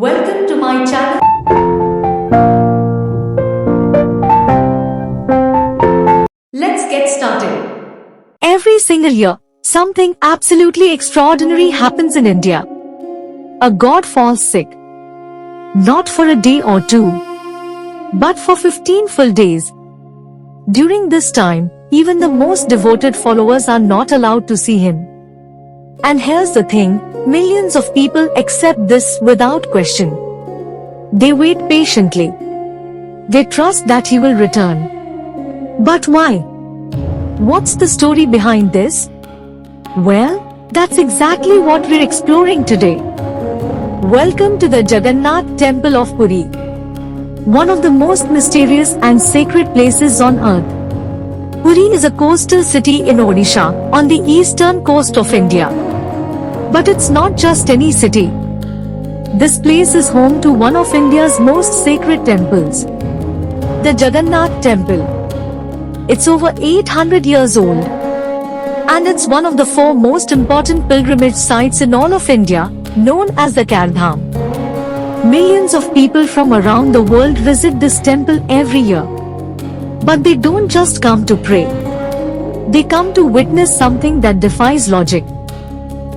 Welcome to my channel. Let's get started. Every single year, something absolutely extraordinary happens in India. A god falls sick. Not for a day or two, but for 15 full days. During this time, even the most devoted followers are not allowed to see him. And here's the thing, millions of people accept this without question. They wait patiently. They trust that he will return. But why? What's the story behind this? Well, that's exactly what we're exploring today. Welcome to the Jagannath Temple of Puri, one of the most mysterious and sacred places on earth. Puri is a coastal city in Odisha, on the eastern coast of India. But it's not just any city. This place is home to one of India's most sacred temples, the Jagannath Temple. It's over 800 years old, and it's one of the 4 most important pilgrimage sites in all of India, known as the Chardham. Millions of people from around the world visit this temple every year. But they don't just come to pray. They come to witness something that defies logic.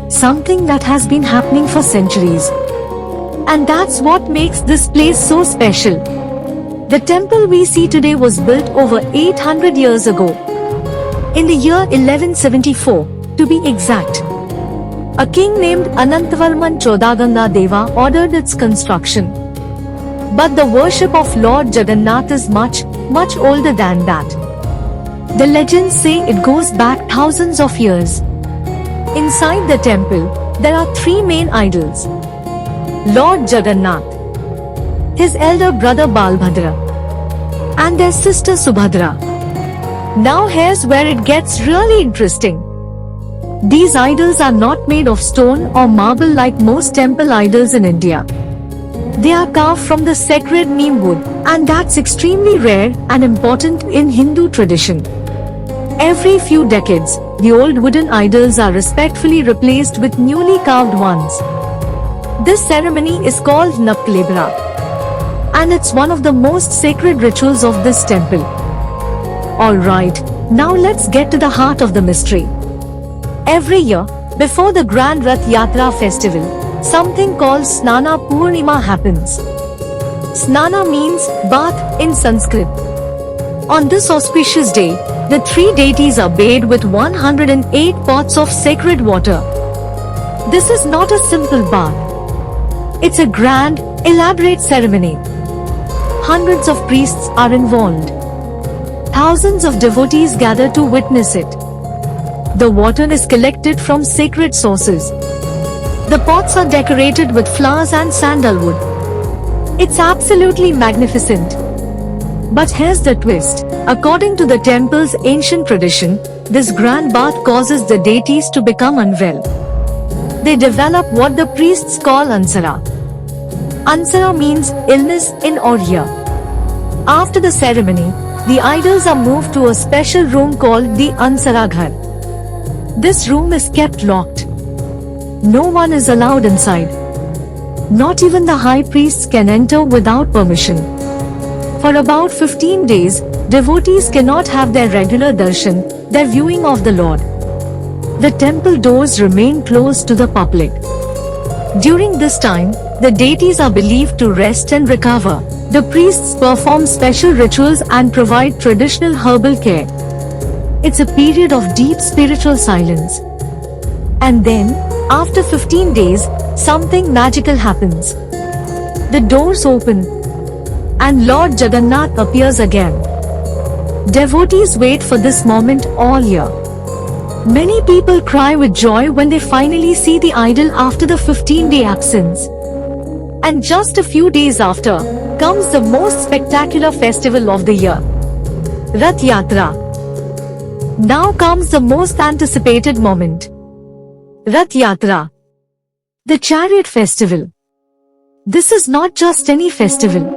Something that has been happening for centuries. And that's what makes this place so special. The temple we see today was built over 800 years ago. In the year 1174, to be exact. A king named Anantavarman Chodaganga Deva ordered its construction. But the worship of Lord Jagannath is much older than that. The legends say it goes back thousands of years. Inside the temple, there are 3 main idols. Lord Jagannath, his elder brother Balbhadra, and their sister Subhadra. Now here's where it gets really interesting. These idols are not made of stone or marble like most temple idols in India. They are carved from the sacred neem wood, and that's extremely rare and important in Hindu tradition. Every few decades, the old wooden idols are respectfully replaced with newly carved ones. This ceremony is called Naklebra, and it's one of the most sacred rituals of this temple. Alright, now let's get to the heart of the mystery. Every year, before the Grand Rath Yatra festival, something called Snana Purnima happens. Snana means bath in Sanskrit. On this auspicious day, the 3 deities are bathed with 108 pots of sacred water. This is not a simple bath. It's a grand, elaborate ceremony. Hundreds of priests are involved. Thousands of devotees gather to witness it. The water is collected from sacred sources. The pots are decorated with flowers and sandalwood. It's absolutely magnificent. But here's the twist. According to the temple's ancient tradition, this grand bath causes the deities to become unwell. They develop what the priests call ansara. Ansara means illness in Oriya. After the ceremony, the idols are moved to a special room called the Ansara Ghar. This room is kept locked. No one is allowed inside. Not even the high priests can enter without permission. For about 15 days, devotees cannot have their regular darshan, their viewing of the Lord. The temple doors remain closed to the public. During this time, the deities are believed to rest and recover. The priests perform special rituals and provide traditional herbal care. It's a period of deep spiritual silence. And then, after 15 days, something magical happens. The doors open, and Lord Jagannath appears again. Devotees wait for this moment all year. Many people cry with joy when they finally see the idol after the 15-day absence. And just a few days after, comes the most spectacular festival of the year, Rath Yatra. Now comes the most anticipated moment. Rath Yatra, the chariot festival. This is not just any festival.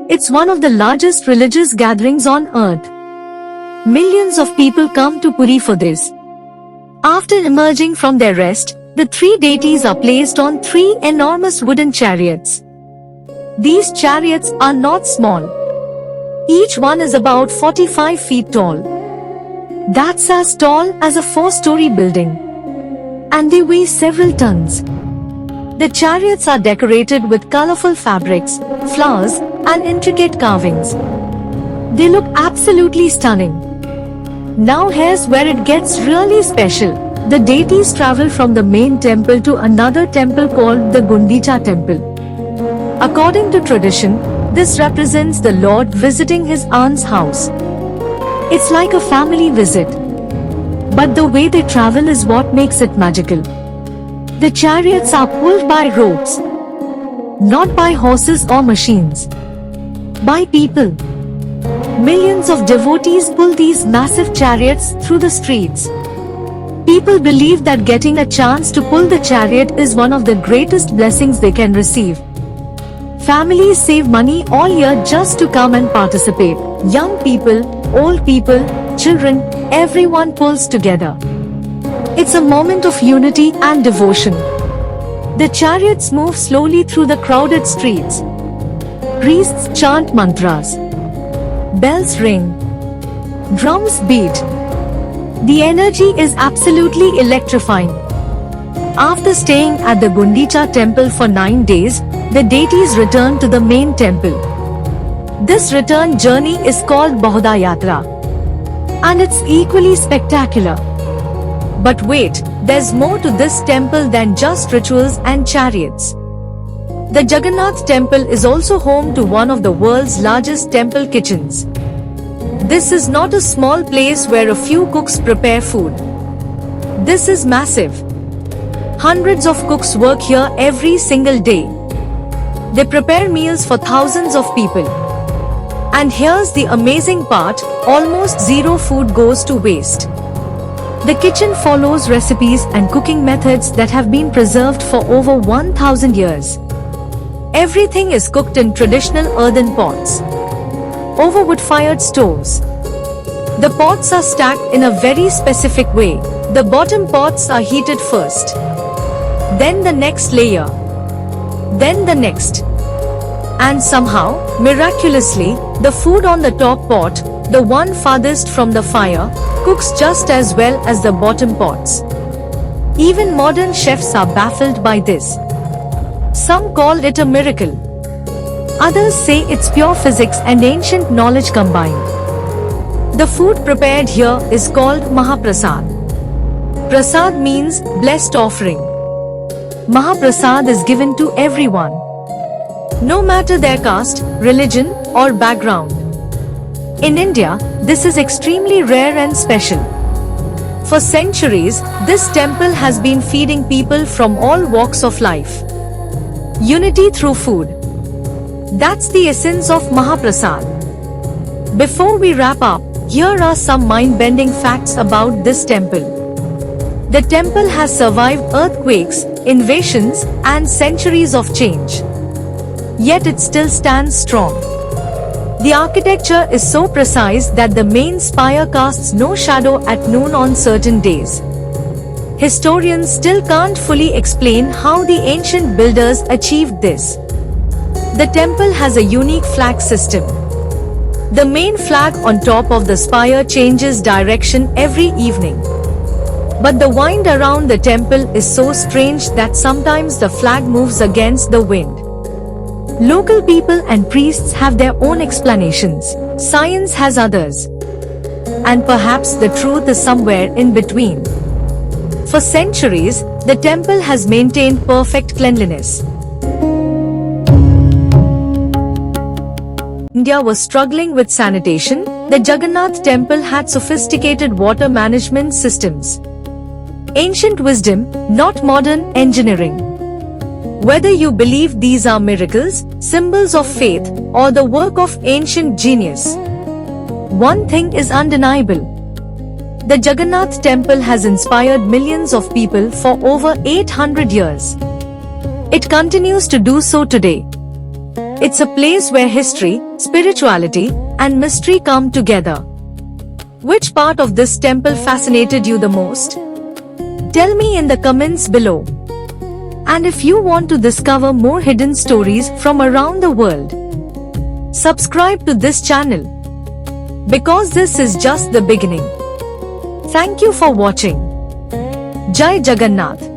It's one of the largest religious gatherings on earth. Millions of people come to Puri for this. After emerging from their rest, The three deities are placed on three enormous wooden chariots. These chariots are not small. Each one is about 45 feet tall. That's as tall as a 4-story building. And they weigh several tons. The chariots are decorated with colorful fabrics, flowers, and intricate carvings. They look absolutely stunning. Now here's where it gets really special. The deities travel from the main temple to another temple called the Gundicha temple. According to tradition, this represents the Lord visiting his aunt's house. It's like a family visit. But the way they travel is what makes it magical. The chariots are pulled by ropes, not by horses or machines, by people. Millions of devotees pull these massive chariots through the streets. People believe that getting a chance to pull the chariot is one of the greatest blessings they can receive. Families save money all year just to come and participate. Young people, old people, children, everyone pulls together. It's a moment of unity and devotion. The chariots move slowly through the crowded streets. Priests chant mantras. Bells ring. Drums beat. The energy is absolutely electrifying. After staying at the Gundicha temple for 9 days, the deities return to the main temple. This return journey is called Bahuda Yatra. And it's equally spectacular. But wait, there's more to this temple than just rituals and chariots. The Jagannath temple is also home to one of the world's largest temple kitchens. This is not a small place where a few cooks prepare food. This is massive. Hundreds of cooks work here every single day. They prepare meals for thousands of people. And here's the amazing part, almost zero food goes to waste. The kitchen follows recipes and cooking methods that have been preserved for over 1000 years. Everything is cooked in traditional earthen pots, over wood-fired stoves. The pots are stacked in a very specific way. The bottom pots are heated first, then the next layer, then the next. And somehow, miraculously, the food on the top pot, the one farthest from the fire, cooks just as well as the bottom pots. Even modern chefs are baffled by this. Some call it a miracle. Others say it's pure physics and ancient knowledge combined. The food prepared here is called Mahaprasad. Prasad means blessed offering. Mahaprasad is given to everyone, no matter their caste, religion, or background. In India, this is extremely rare and special. For centuries, this temple has been feeding people from all walks of life. Unity through food. That's the essence of Mahaprasad. Before we wrap up, here are some mind-bending facts about this temple. The temple has survived earthquakes, invasions, and centuries of change. Yet it still stands strong. The architecture is so precise that the main spire casts no shadow at noon on certain days. Historians still can't fully explain how the ancient builders achieved this. The temple has a unique flag system. The main flag on top of the spire changes direction every evening. But the wind around the temple is so strange that sometimes the flag moves against the wind. Local people and priests have their own explanations. Science has others. And perhaps the truth is somewhere in between. For centuries, the temple has maintained perfect cleanliness. India was struggling with sanitation. The Jagannath temple had sophisticated water management systems. Ancient wisdom, not modern engineering. Whether you believe these are miracles, symbols of faith, or the work of ancient genius, one thing is undeniable. The Jagannath temple has inspired millions of people for over 800 years. It continues to do so today. It's a place where history, spirituality, and mystery come together. Which part of this temple fascinated you the most? Tell me in the comments below. And if you want to discover more hidden stories from around the world, subscribe to this channel, because this is just the beginning. Thank you for watching. Jai Jagannath.